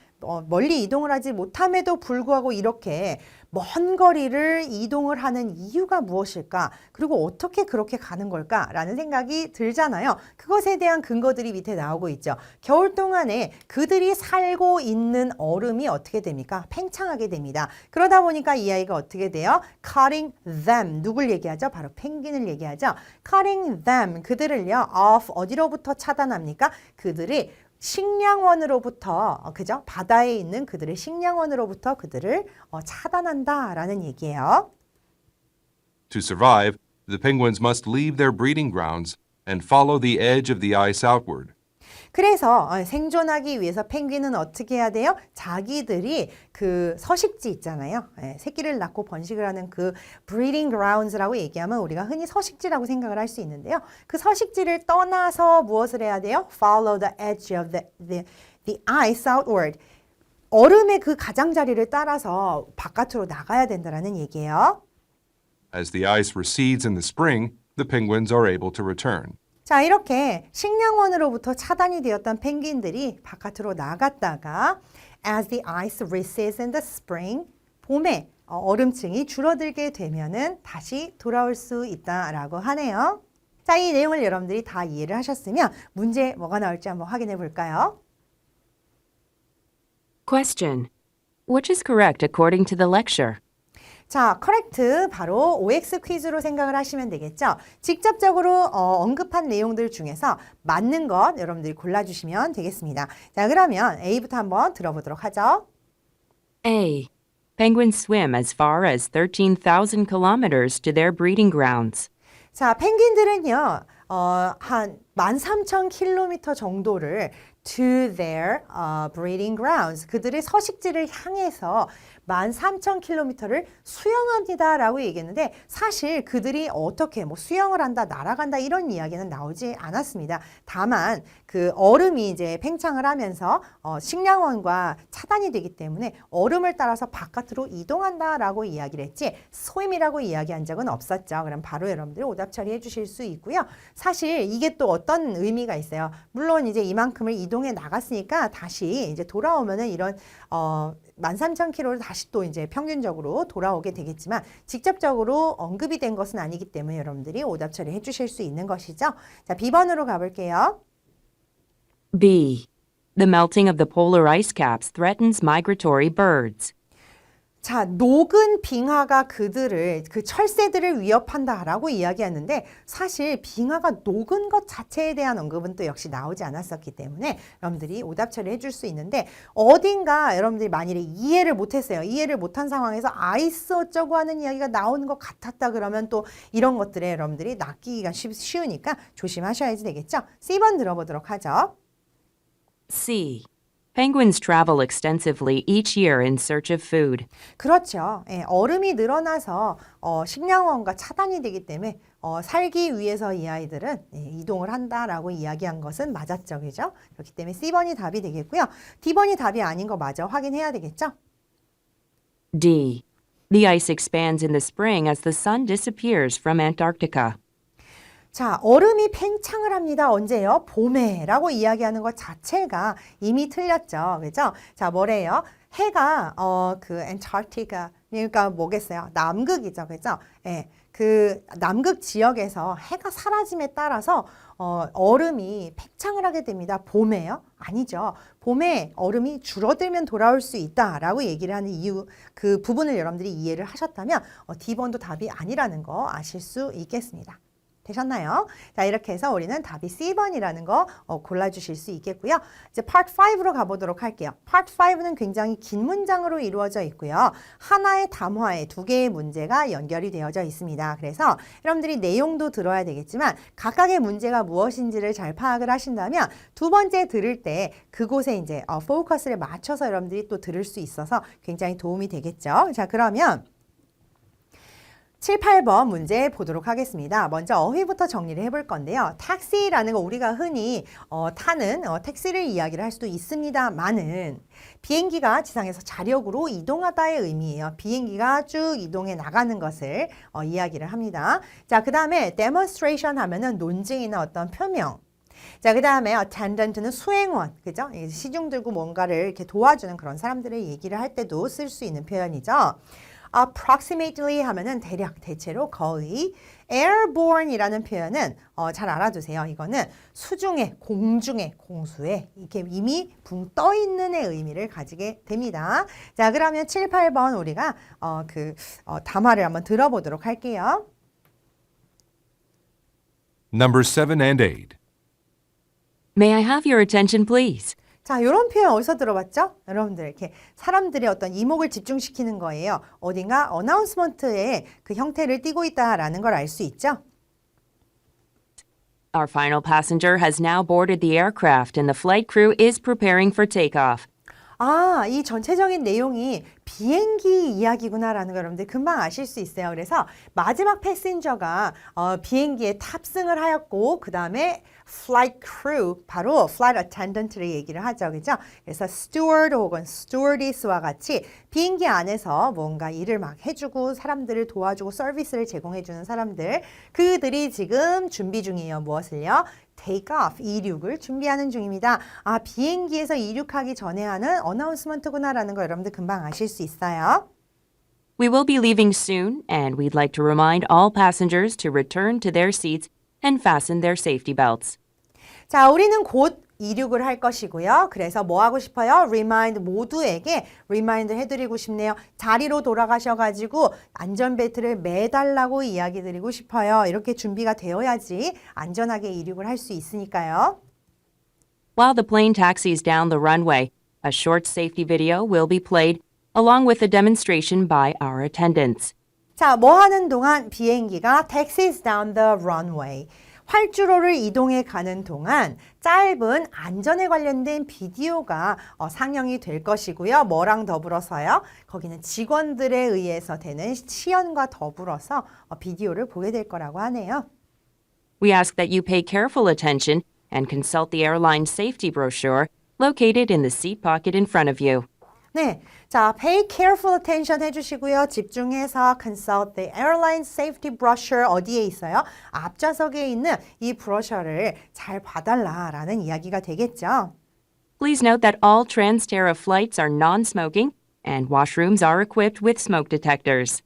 멀리 이동을 하지 못함에도 불구하고 이렇게 먼 거리를 이동을 하는 이유가 무엇일까? 그리고 어떻게 그렇게 가는 걸까? 라는 생각이 들잖아요. 그것에 대한 근거들이 밑에 나오고 있죠. 겨울 동안에 그들이 살고 있는 얼음이 어떻게 됩니까? 팽창하게 됩니다. 그러다 보니까 이 아이가 어떻게 돼요? Cutting them. 누굴 얘기하죠? 바로 펭귄을 얘기하죠. Cutting them. 그들을요. off. 어디로부터 차단합니까? 그들이 식량원으로부터 그죠? 바다에 있는 그들의 식량원으로부터 그들을 차단한다라는 얘기예요. To survive, the penguins must leave their breeding grounds and follow the edge of the ice outward. 그래서 생존하기 위해서 펭귄은 어떻게 해야 돼요? 자기들이 그 서식지 있잖아요. 새끼를 낳고 번식을 하는 그 breeding grounds라고 얘기하면 우리가 흔히 서식지라고 생각을 할 수 있는데요. 그 서식지를 떠나서 무엇을 해야 돼요? Follow the edge of the ice outward. 얼음의 그 가장자리를 따라서 바깥으로 나가야 된다는 얘기예요. As the ice recedes in the spring, the penguins are able to return. 자, 이렇게 식량원으로부터 차단이 되었던 펭귄들이 바깥으로 나갔다가 as the ice recedes in the spring, 봄에 얼음층이 줄어들게 되면은 다시 돌아올 수 있다라고 하네요. 자, 이 내용을 여러분들이 다 이해를 하셨으면 문제 뭐가 나올지 한번 확인해 볼까요? Question. Which is correct according to the lecture? 자, correct 바로 OX 퀴즈로 생각을 하시면 되겠죠. 직접적으로 언급한 내용들 중에서 맞는 것 여러분들이 골라주시면 되겠습니다. 자, 그러면 A부터 한번 들어보도록 하죠. A. Penguins swim as far as 13,000 kilometers to their breeding grounds. 자, 펭귄들은요, 한 13,000km 정도를 to their breeding grounds. 그들의 서식지를 향해서 13,000km를 수영합니다 라고 얘기했는데 사실 그들이 어떻게 뭐 수영을 한다, 날아간다 이런 이야기는 나오지 않았습니다. 다만 그 얼음이 이제 팽창을 하면서 식량원과 차단이 되기 때문에 얼음을 따라서 바깥으로 이동한다 라고 이야기를 했지 swim이라고 이야기한 적은 없었죠. 그럼 바로 여러분들이 오답 처리해 주실 수 있고요. 사실 이게 또 어떤 의미가 있어요. 물론 이제 이만큼을 이동해 나갔으니까 다시 이제 돌아오면은 이런 13,000km를 다시 또 이제 평균적으로 돌아오게 되겠지만 직접적으로 언급이 된 것은 아니기 때문에 여러분들이 오답 처리해 주실 수 있는 것이죠. 자, B번으로 가볼게요. B. The melting of the polar ice caps threatens migratory birds. 자, 녹은 빙하가 그들을, 그 철새들을 위협한다라고 이야기하는데 사실 빙하가 녹은 것 자체에 대한 언급은 또 역시 나오지 않았었기 때문에 여러분들이 오답 처리해 줄 수 있는데 어딘가 여러분들이 만일에 이해를 못했어요. 이해를 못한 상황에서 아이스 어쩌고 하는 이야기가 나오는 것 같았다 그러면 또 이런 것들에 여러분들이 낚이기가 쉬우니까 조심하셔야지 되겠죠. C번 들어보도록 하죠. C. Penguins travel extensively each year in search of food. 그렇죠. 예, 얼음이 늘어나서 식량원과 차단이 되기 때문에 살기 위해서 이 아이들은 이동을 한다라고 이야기한 것은 맞았죠. 그죠? 그렇기 때문에 C번이 답이 되겠고요. D번이 답이 아닌 거 마저 확인해야 되겠죠? D. The ice expands in the spring as the sun disappears from Antarctica. 자, 얼음이 팽창을 합니다. 언제요? 봄에라고 이야기하는 것 자체가 이미 틀렸죠. 그죠? 자, 뭐래요? 해가 그 엔타르티카 그러니까 뭐겠어요? 남극이죠. 그죠? 예. 그 남극 지역에서 해가 사라짐에 따라서 얼음이 팽창을 하게 됩니다. 봄에요? 아니죠. 봄에 얼음이 줄어들면 돌아올 수 있다라고 얘기를 하는 이유 그 부분을 여러분들이 이해를 하셨다면 D번도 답이 아니라는 거 아실 수 있겠습니다. 되셨나요? 자, 이렇게 해서 우리는 답이 C번이라는 거 골라주실 수 있겠고요. 이제 Part 5로 가보도록 할게요. Part 5는 굉장히 긴 문장으로 이루어져 있고요. 하나의 담화에 두 개의 문제가 연결이 되어져 있습니다. 그래서 여러분들이 내용도 들어야 되겠지만 각각의 문제가 무엇인지를 잘 파악을 하신다면 두 번째 들을 때 그곳에 이제 포커스를 맞춰서 여러분들이 또 들을 수 있어서 굉장히 도움이 되겠죠. 자, 그러면 7, 8번 문제 보도록 하겠습니다. 먼저 어휘부터 정리를 해볼 건데요. 택시라는 거 우리가 흔히 타는 택시를 이야기를 할 수도 있습니다만은 비행기가 지상에서 자력으로 이동하다의 의미예요. 비행기가 쭉 이동해 나가는 것을 이야기를 합니다. 자, 그 다음에 demonstration 하면은 논증이나 어떤 표명. 자, 그 다음에 attendant는 수행원, 그죠? 시중 들고 뭔가를 이렇게 도와주는 그런 사람들의 얘기를 할 때도 쓸 수 있는 표현이죠. approximately 하면은 대략, 대체로, 거의. airborne이라는 표현은 잘 알아두세요. 이거는 수중에, 공중에, 공수에 이렇게 이미 붕 떠 있는의 의미를 가지게 됩니다. 자, 그러면 7, 8번 우리가 담화를 한번 들어보도록 할게요. Number 7 and 8. May I have your attention, please? 자, 이런 표현 어디서 들어봤죠? 여러분들 이렇게 사람들의 어떤 이목을 집중시키는 거예요. 어딘가 어나운스먼트의 그 형태를 띠고 있다라는 걸 알 수 있죠? Our final passenger has now boarded the aircraft and the flight crew is preparing for takeoff. 아, 이 전체적인 내용이 비행기 이야기구나라는 걸 여러분들 금방 아실 수 있어요. 그래서 마지막 패신저가 비행기에 탑승을 하였고 그 다음에 flight crew, 바로 flight attendant를 얘기를 하죠. 그죠? 그래서 steward 혹은 stewardess와 같이 비행기 안에서 뭔가 일을 막 해주고 사람들을 도와주고 서비스를 제공해주는 사람들, 그들이 지금 준비 중이에요. 무엇을요? take off, 이륙을 준비하는 중입니다. 아, 비행기에서 이륙하기 전에 하는 어나운스먼트구나라는 거 여러분들 금방 아실 수 있어요. We will be leaving soon, and we'd like to remind all passengers to return to their seats and fasten their safety belts. 자, 우리는 곧 이륙을 할 것이고요. 그래서 뭐 하고 싶어요? remind 모두에게 remind 해드리고 싶네요. 자리로 돌아가셔가지고 안전벨트를 매달라고 이야기 드리고 싶어요. 이렇게 준비가 되어야지 안전하게 이륙을 할 수 있으니까요. While the plane taxis down the runway, a short safety video will be played along with a demonstration by our attendants. 자, 뭐 하는 동안 비행기가 taxis down the runway. 활주로를 이동해 가는 동안 짧은 안전에 관련된 비디오가 상영이 될 것이고요. 뭐랑 더불어서요? 거기는 직원들에 의해서 되는 시연과 더불어서 비디오를 보게 될 거라고 하네요. We ask that you pay careful attention and consult the airline safety brochure located in the seat pocket in front of you. 네, 자, pay careful attention 해주시고요. 집중해서 consult the airline safety brochure 어디에 있어요? 앞좌석에 있는 이 브로셔를 잘 봐달라라는 이야기가 되겠죠. Please note that all Transterra flights are non-smoking and washrooms are equipped with smoke detectors.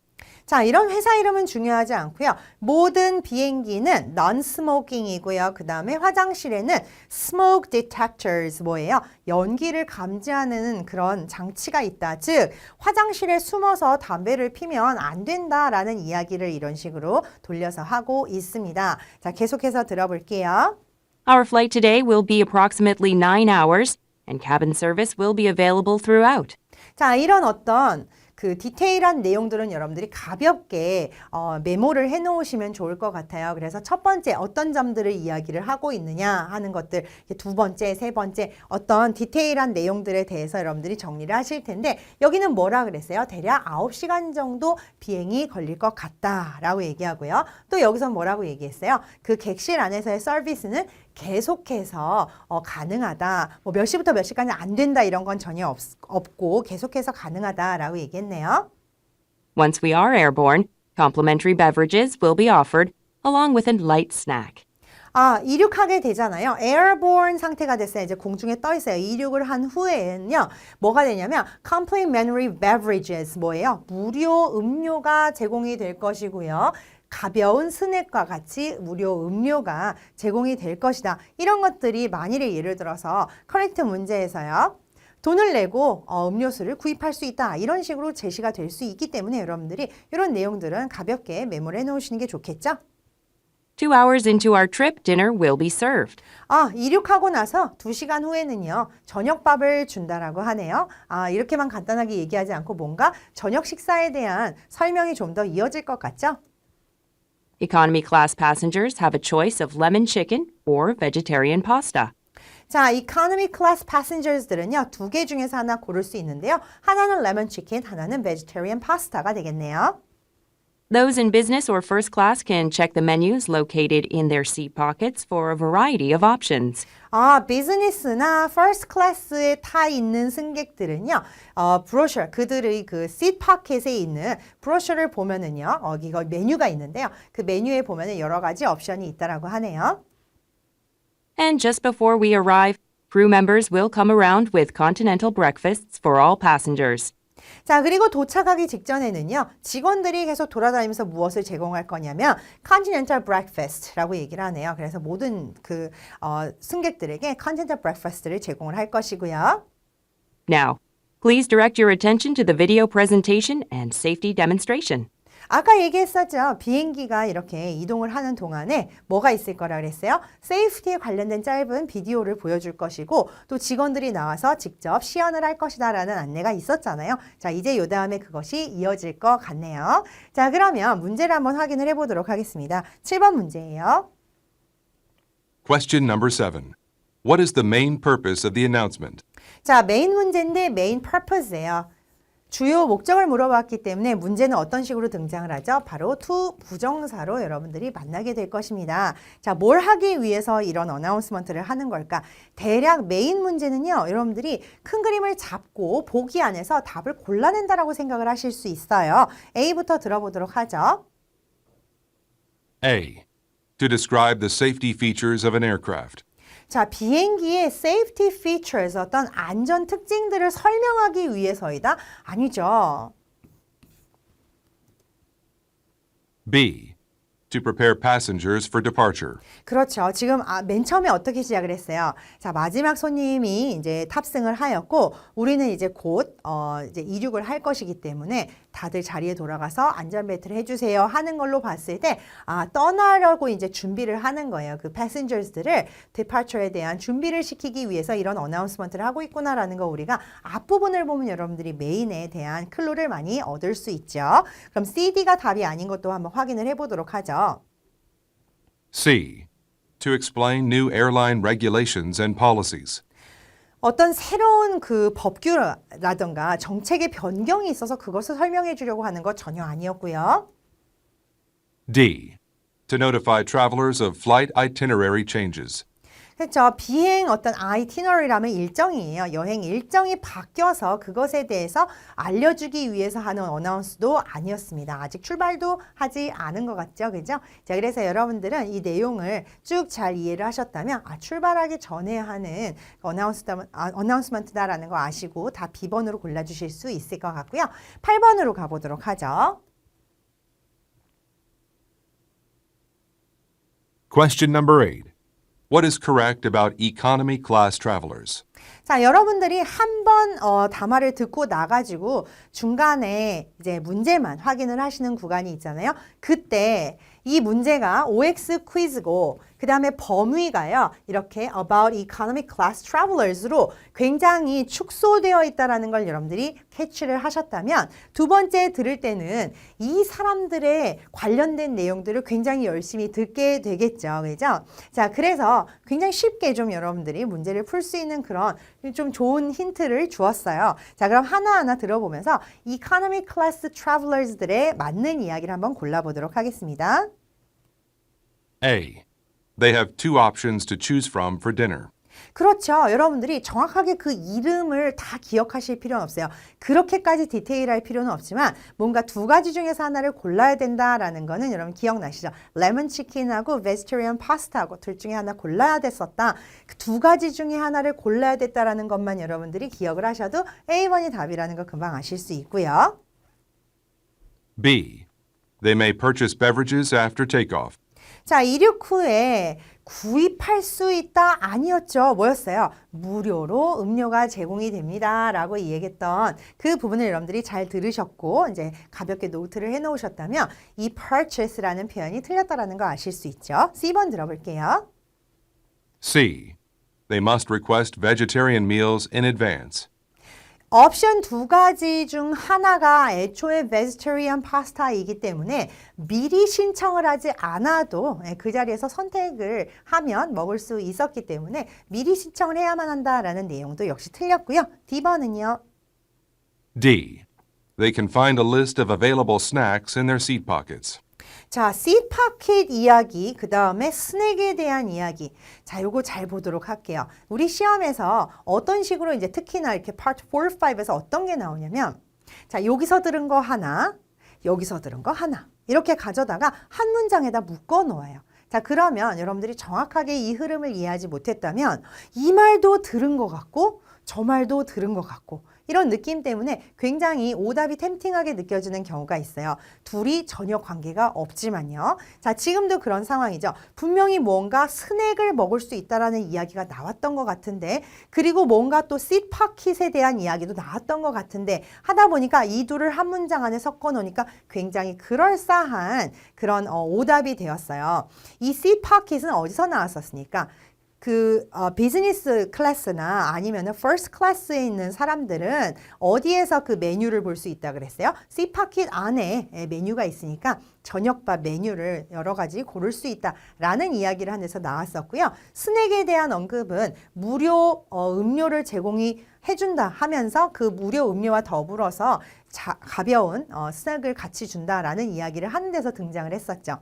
자, 이런 회사 이름은 중요하지 않고요. 모든 비행기는 non-smoking이고요. 그 다음에 화장실에는 smoke detectors 뭐예요? 연기를 감지하는 그런 장치가 있다. 즉, 화장실에 숨어서 담배를 피면 안 된다라는 이야기를 이런 식으로 돌려서 하고 있습니다. 자, 계속해서 들어볼게요. Our flight today will be approximately 9 hours and cabin service will be available throughout. 자, 이런 어떤 그 디테일한 내용들은 여러분들이 가볍게 메모를 해놓으시면 좋을 것 같아요. 그래서 첫 번째 어떤 점들을 이야기를 하고 있느냐 하는 것들, 두 번째, 세 번째 어떤 디테일한 내용들에 대해서 여러분들이 정리를 하실 텐데 여기는 뭐라 그랬어요? 대략 9시간 정도 비행이 걸릴 것 같다라고 얘기하고요. 또 여기서 뭐라고 얘기했어요? 그 객실 안에서의 서비스는 계속해서 가능하다. 뭐 몇 시부터 몇 시까지 안 된다 이런 건 전혀 없고 계속해서 가능하다라고 얘기했네요. Once we are airborne, complimentary beverages will be offered along with a light snack. 아, 이륙하게 되잖아요. airborne 상태가 됐어요. 이제 공중에 떠 있어요. 이륙을 한 후에는요. 뭐가 되냐면 complimentary beverages 뭐예요? 무료 음료가 제공이 될 것이고요. 가벼운 스낵과 같이 무료 음료가 제공이 될 것이다. 이런 것들이 만일에 예를 들어서 커넥트 문제에서요. 돈을 내고 음료수를 구입할 수 있다. 이런 식으로 제시가 될 수 있기 때문에 여러분들이 이런 내용들은 가볍게 메모를 해놓으시는 게 좋겠죠? 2 hours into our trip, dinner will be served. 아, 이륙하고 나서 2시간 후에는요. 저녁밥을 준다라고 하네요. 아, 이렇게만 간단하게 얘기하지 않고 뭔가 저녁 식사에 대한 설명이 좀 더 이어질 것 같죠? Economy class passengers have a choice of lemon chicken or vegetarian pasta. 자, economy class passengers들은요. 2개 중에서 하나 고를 수 있는데요. 하나는 lemon chicken, 하나는 vegetarian pasta가 되겠네요. Those in business or first class can check the menus located in their seat pockets for a variety of options. 아, 비즈니스나 퍼스트 클래스에 타 있는 승객들은요, 브로셔, 그들의 그 시트 파켓에 있는 브로셔를 보면은요, 이거 메뉴가 있는데요. 그 메뉴에 보면은 여러 가지 옵션이 있다라고 하네요. And just before we arrive, crew members will come around with continental breakfasts for all passengers. 자, 그리고 도착하기 직전에는요, 직원들이 계속 돌아다니면서 무엇을 제공할 거냐면, continental breakfast라고 얘기를 하네요. 그래서 모든 그, 승객들에게 continental breakfast를 제공을 할 것이고요. Now, please direct your attention to the video presentation and safety demonstration. 아까 얘기했었죠. 비행기가 이렇게 이동을 하는 동안에 뭐가 있을 거라 그랬어요? 세이프티에 관련된 짧은 비디오를 보여줄 것이고 또 직원들이 나와서 직접 시연을 할 것이다 라는 안내가 있었잖아요. 자, 이제 요 다음에 그것이 이어질 것 같네요. 자, 그러면 문제를 한번 확인을 해보도록 하겠습니다. 7번 문제예요. Question number 7. What is the main purpose of the announcement? 자, 메인 문제인데 메인 purpose예요. 주요 목적을 물어봤기 때문에 문제는 어떤 식으로 등장을 하죠? 바로 to 부정사로 여러분들이 만나게 될 것입니다. 자, 뭘 하기 위해서 이런 어나운스먼트를 하는 걸까? 대략 메인 문제는요, 여러분들이 큰 그림을 잡고 보기 안에서 답을 골라낸다라고 생각을 하실 수 있어요. A부터 들어보도록 하죠. A. To describe the safety features of an aircraft. 자, 비행기의 safety features, 어떤 안전 특징들을 설명하기 위해서이다? 아니죠. B. To prepare passengers for departure. 그렇죠. 지금 맨 처음에 어떻게 시작을 했어요? 자, 마지막 손님이 이제 탑승을 하였고 우리는 이제 곧 이제 이륙을 할 것이기 때문에 다들 자리에 돌아가서 안전벨트를 해주세요 하는 걸로 봤을 때 떠나려고 이제 준비를 하는 거예요. 그 패신저스들을 departure에 대한 준비를 시키기 위해서 이런 어나운스먼트를 하고 있구나라는 거 우리가 앞부분을 보면 여러분들이 메인에 대한 클루를 많이 얻을 수 있죠. 그럼 CD가 답이 아닌 것도 한번 확인을 해보도록 하죠. C. to explain new airline regulations and policies. 어떤 새로운 그 법규라던가 정책의 변경이 있어서 그것을 설명해 주려고 하는 것 전혀 아니었고요. D. To notify travelers of flight itinerary changes. 그렇죠. 비행 어떤 아이티너리라면 일정이에요. 여행 일정이 바뀌어서 그것에 대해서 알려주기 위해서 하는 어나운스도 아니었습니다. 아직 출발도 하지 않은 것 같죠. 그죠? 자, 그래서 여러분들은 이 내용을 쭉 잘 이해를 하셨다면 출발하기 전에 하는 어나운스먼트다라는 거 아시고 다 B번으로 골라주실 수 있을 것 같고요. 8번으로 가보도록 하죠. Question number 8. What is correct about economy class travelers? 자, 여러분들이 한 번 담화를 듣고 나가지고 중간에 이제 문제만 확인을 하시는 구간이 있잖아요. 그때 이 문제가 OX 퀴즈고 그 다음에 범위가요. 이렇게 about economy class travelers로 굉장히 축소되어 있다는 걸 여러분들이 캐치를 하셨다면 두 번째 들을 때는 이 사람들의 관련된 내용들을 굉장히 열심히 듣게 되겠죠. 그죠? 자, 그래서 굉장히 쉽게 좀 여러분들이 문제를 풀 수 있는 그런 좀 좋은 힌트를 주었어요. 자, 그럼 하나하나 들어보면서 economy class travelers들의 맞는 이야기를 한번 골라보도록 하겠습니다. A. They have two options to choose from for dinner. 그렇죠. 여러분들이 정확하게 그 이름을 다 기억하실 필요는 없어요. 그렇게까지 디테일할 필요는 없지만 뭔가 두 가지 중에서 하나를 골라야 된다라는 거는 여러분 기억나시죠? 레몬 치킨하고 베지테리언 파스타하고 둘 중에 하나 골라야 됐었다. 그 두 가지 중에 하나를 골라야 됐다라는 것만 여러분들이 기억을 하셔도 A번이 답이라는 거 금방 아실 수 있고요. B. They may purchase beverages after takeoff. 자, 이륙 후에 구입할 수 있다 아니었죠. 뭐였어요? 무료로 음료가 제공이 됩니다. 라고 얘기했던 그 부분을 여러분들이 잘 들으셨고 이제 가볍게 노트를 해놓으셨다면 이 purchase라는 표현이 틀렸다라는 거 아실 수 있죠. C번 들어볼게요. C. They must request vegetarian meals in advance. 옵션 두 가지 중 하나가 애초에 vegetarian 파스타이기 때문에 미리 신청을 하지 않아도 그 자리에서 선택을 하면 먹을 수 있었기 때문에 미리 신청을 해야만 한다라는 내용도 역시 틀렸고요. D번은요. D. They can find a list of available snacks in their seat pockets. 자, seat pocket 이야기, 그 다음에 스낵에 대한 이야기. 자, 요거 잘 보도록 할게요. 우리 시험에서 어떤 식으로 이제 특히나 이렇게 part 4, 5에서 어떤 게 나오냐면 자, 여기서 들은 거 하나, 여기서 들은 거 하나. 이렇게 가져다가 한 문장에다 묶어 놓아요. 자, 그러면 여러분들이 정확하게 이 흐름을 이해하지 못했다면 이 말도 들은 것 같고 저 말도 들은 것 같고 이런 느낌 때문에 굉장히 오답이 템팅하게 느껴지는 경우가 있어요. 둘이 전혀 관계가 없지만요. 자, 지금도 그런 상황이죠. 분명히 뭔가 스낵을 먹을 수 있다라는 이야기가 나왔던 것 같은데 그리고 뭔가 또 씰파킷에 대한 이야기도 나왔던 것 같은데 하다 보니까 이 둘을 한 문장 안에 섞어 놓으니까 굉장히 그럴싸한 그런 오답이 되었어요. 이 씰파킷은 어디서 나왔었습니까? 비즈니스 클래스나 아니면 퍼스트 클래스에 있는 사람들은 어디에서 그 메뉴를 볼 수 있다 그랬어요? 씰파킷 안에 메뉴가 있으니까 저녁밥 메뉴를 여러 가지 고를 수 있다라는 이야기를 한 데서 나왔었고요. 스낵에 대한 언급은 무료 음료를 제공이 해준다 하면서 그 무료 음료와 더불어서 가벼운 스낵을 같이 준다라는 이야기를 하는 데서 등장을 했었죠.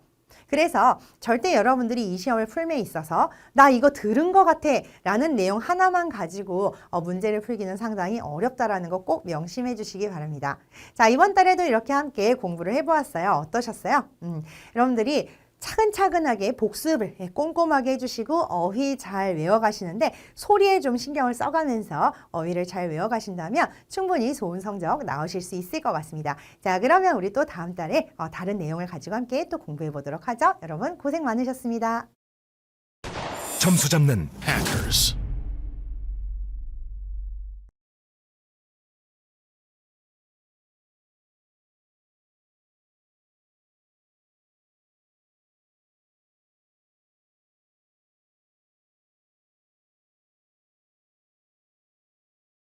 그래서 절대 여러분들이 이 시험을 풀매 있어서 나 이거 들은 것 같아 라는 내용 하나만 가지고 문제를 풀기는 상당히 어렵다라는 거 꼭 명심해 주시기 바랍니다. 자, 이번 달에도 이렇게 함께 공부를 해보았어요. 어떠셨어요? 여러분들이 차근차근하게 복습을 꼼꼼하게 해주시고 어휘 잘 외워가시는데 소리에 좀 신경을 써가면서 어휘를 잘 외워가신다면 충분히 좋은 성적 나오실 수 있을 것 같습니다. 자, 그러면 우리 또 다음 달에 다른 내용을 가지고 함께 또 공부해 보도록 하죠. 여러분 고생 많으셨습니다. 점수 잡는 Hackers.